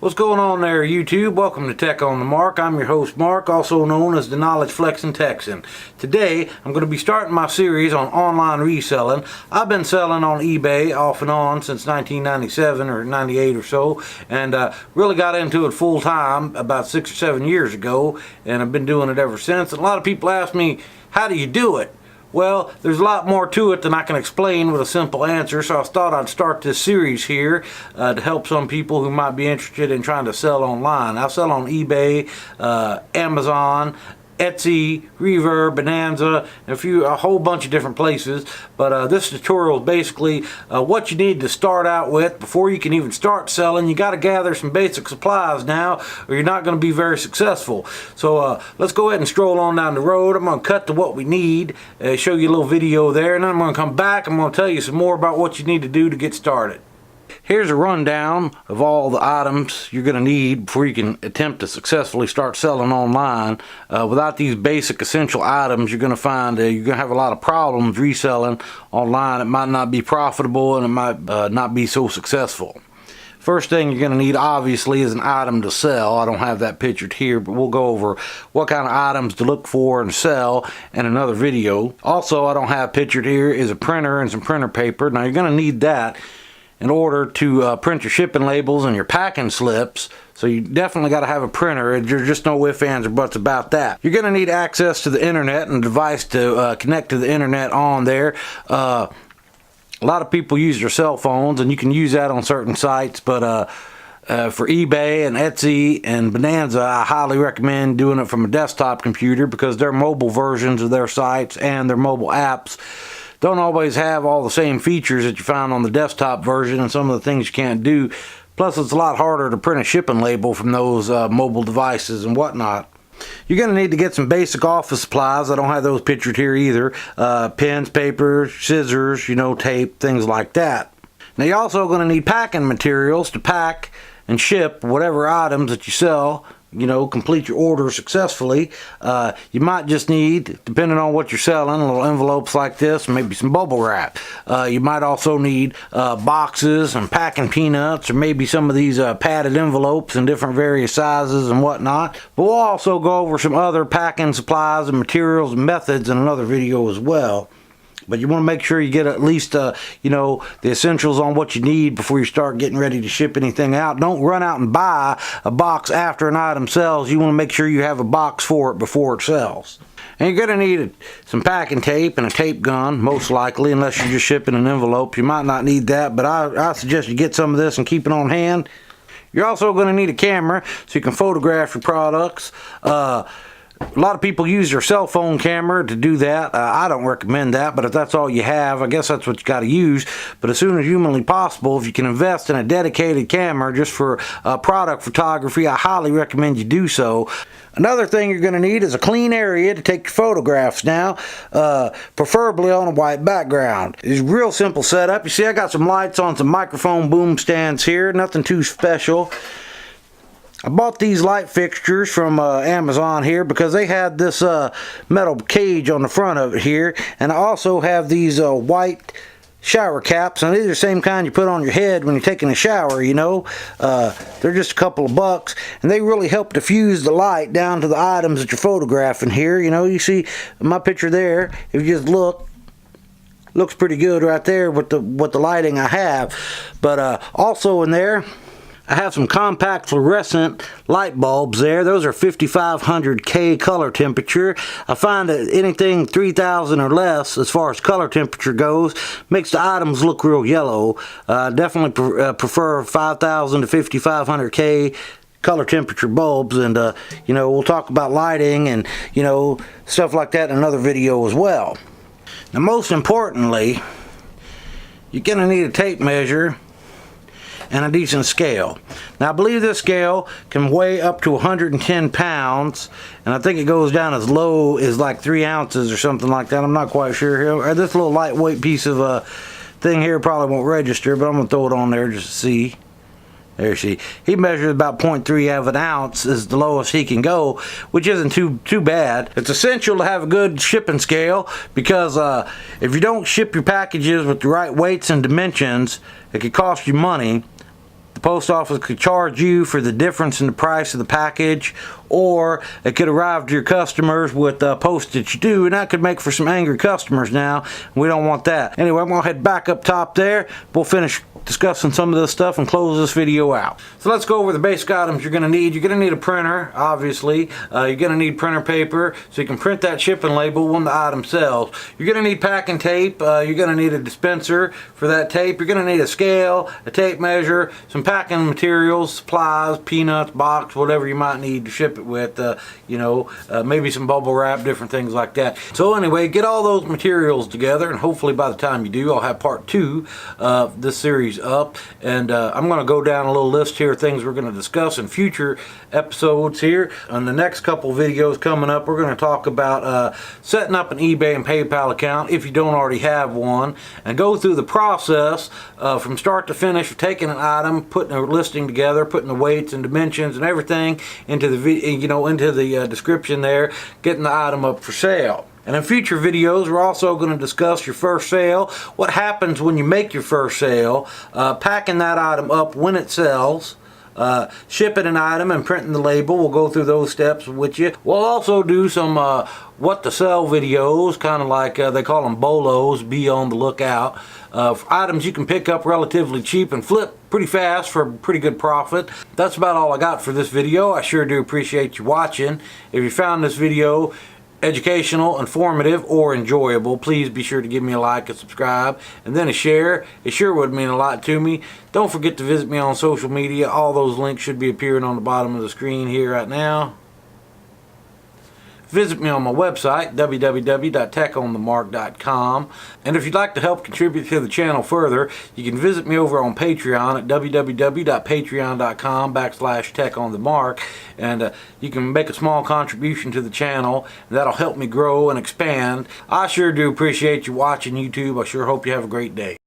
What's going on there, YouTube? Welcome to Tech on the Mark. I'm your host, Mark, also known as the Knowledge Flexing Texan. Today, I'm going to be starting my series on online reselling. I've been selling on eBay off and on since 1997 or 98 or so, and really got into it full time about 6 or 7 years ago, and I've been doing it ever since. And a lot of people ask me, how do you do it? Well, there's a lot more to it than I can explain with a simple answer, so I thought I'd start this series here to help some people who might be interested in trying to sell online. I sell on eBay, Amazon, Etsy, Reverb, Bonanza, and a whole bunch of different places. But this tutorial is basically what you need to start out with before you can even start selling. You got to gather some basic supplies now, or you're not going to be very successful. So let's go ahead and stroll on down the road. I'm going to cut to what we need, show you a little video there, and then I'm going to come back. I'm going to tell you some more about what you need to do to get started. Here's a rundown of all the items you're going to need before you can attempt to successfully start selling online. Without these basic essential items, you're going to find you're going to have a lot of problems reselling online. It might not be profitable, and it might not be so successful. First thing you're going to need, obviously, is an item to sell. I don't have that pictured here, but we'll go over what kind of items to look for and sell in another video. Also, I don't have pictured here is a printer and some printer paper. Now, you're going to need that in order to print your shipping labels and your packing slips. So you definitely got to have a printer. There's just no ifs, ands, or buts about that. You're going to need access to the internet and a device to connect to the internet on there. A lot of people use their cell phones, and you can use that on certain sites, but for eBay and Etsy and Bonanza, I highly recommend doing it from a desktop computer, because their mobile versions of their sites and their mobile apps don't always have all the same features that you find on the desktop version, and some of the things you can't do. Plus, it's a lot harder to print a shipping label from those mobile devices and whatnot. You're going to need to get some basic office supplies. I don't have those pictured here either. Pens, paper, scissors, tape, things like that. Now, you're also going to need packing materials to pack and ship whatever items that you sell. Complete your order successfully. You might just need, depending on what you're selling, little envelopes like this, maybe some bubble wrap. You might also need boxes and packing peanuts, or maybe some of these padded envelopes in different various sizes and whatnot. But we'll also go over some other packing supplies and materials and methods in another video as well. But you want to make sure you get at least, the essentials on what you need before you start getting ready to ship anything out. Don't run out and buy a box after an item sells. You want to make sure you have a box for it before it sells. And you're going to need some packing tape and a tape gun, most likely, unless you're just shipping an envelope. You might not need that, but I suggest you get some of this and keep it on hand. You're also going to need a camera so you can photograph your products. A lot of people use their cell phone camera to do that. I don't recommend that, but if that's all you have, I guess that's what you got to use. But as soon as humanly possible, if you can invest in a dedicated camera just for product photography, I highly recommend you do so. Another thing you're going to need is a clean area to take your photographs now, preferably on a white background. It's a real simple setup. You see, I got some lights on some microphone boom stands here, nothing too special. I bought these light fixtures from Amazon here because they had this metal cage on the front of it here, and I also have these white shower caps, and these are the same kind you put on your head when you're taking a shower, They're just a couple of bucks, and they really help diffuse the light down to the items that you're photographing here. You see my picture there, if you just looks pretty good right there with the lighting I have. But also in there, I have some compact fluorescent light bulbs there. Those are 5500K color temperature. I find that anything 3000 or less, as far as color temperature goes, makes the items look real yellow. Definitely prefer 5000 to 5500K color temperature bulbs, and we'll talk about lighting and stuff like that in another video as well. Now, most importantly, you're going to need a tape measure and a decent scale. Now, I believe this scale can weigh up to 110 pounds, and I think it goes down as low as like 3 ounces or something like that. I'm not quite sure. This little lightweight piece of thing here probably won't register, but I'm going to throw it on there just to see. There you see. He measures about 0.3 of an ounce is the lowest he can go, which isn't too bad. It's essential to have a good shipping scale, because if you don't ship your packages with the right weights and dimensions, it could cost you money. The post office could charge you for the difference in the price of the package, or it could arrive to your customers with postage due, and that could make for some angry customers now. We don't want that. Anyway, I'm going to head back up top there. We'll finish discussing some of this stuff and close this video out. So let's go over the basic items you're going to need. You're going to need a printer, obviously. You're going to need printer paper so you can print that shipping label when the item sells. You're going to need packing tape. You're going to need a dispenser for that tape. You're going to need a scale, a tape measure, some packing materials, supplies, peanuts, box, whatever you might need to ship it with, maybe some bubble wrap, different things like that. So anyway, get all those materials together, and hopefully by the time you do, I'll have part 2 of this series up, and I'm going to go down a little list here of things we're going to discuss in future episodes here. On the next couple videos coming up, we're going to talk about setting up an eBay and PayPal account if you don't already have one, and go through the process from start to finish of taking an item, putting a listing together, putting the weights and dimensions and everything into the description there, getting the item up for sale. And in future videos, we're also going to discuss your first sale, what happens when you make your first sale, packing that item up when it sells, shipping an item and printing the label. We'll go through those steps with you. We'll also do some what to sell videos, kind of like they call them bolos, be on the lookout. Items you can pick up relatively cheap and flip pretty fast for a pretty good profit. That's about all I got for this video. I sure do appreciate you watching. If you found this video educational, informative, or enjoyable, please be sure to give me a like and subscribe, and then a share. It sure would mean a lot to me. Don't forget to visit me on social media. All those links should be appearing on the bottom of the screen here right now. Visit me on my website, www.techonthemark.com. And if you'd like to help contribute to the channel further, you can visit me over on Patreon at www.patreon.com/techonthemark. And you can make a small contribution to the channel, and that'll help me grow and expand. I sure do appreciate you watching YouTube. I sure hope you have a great day.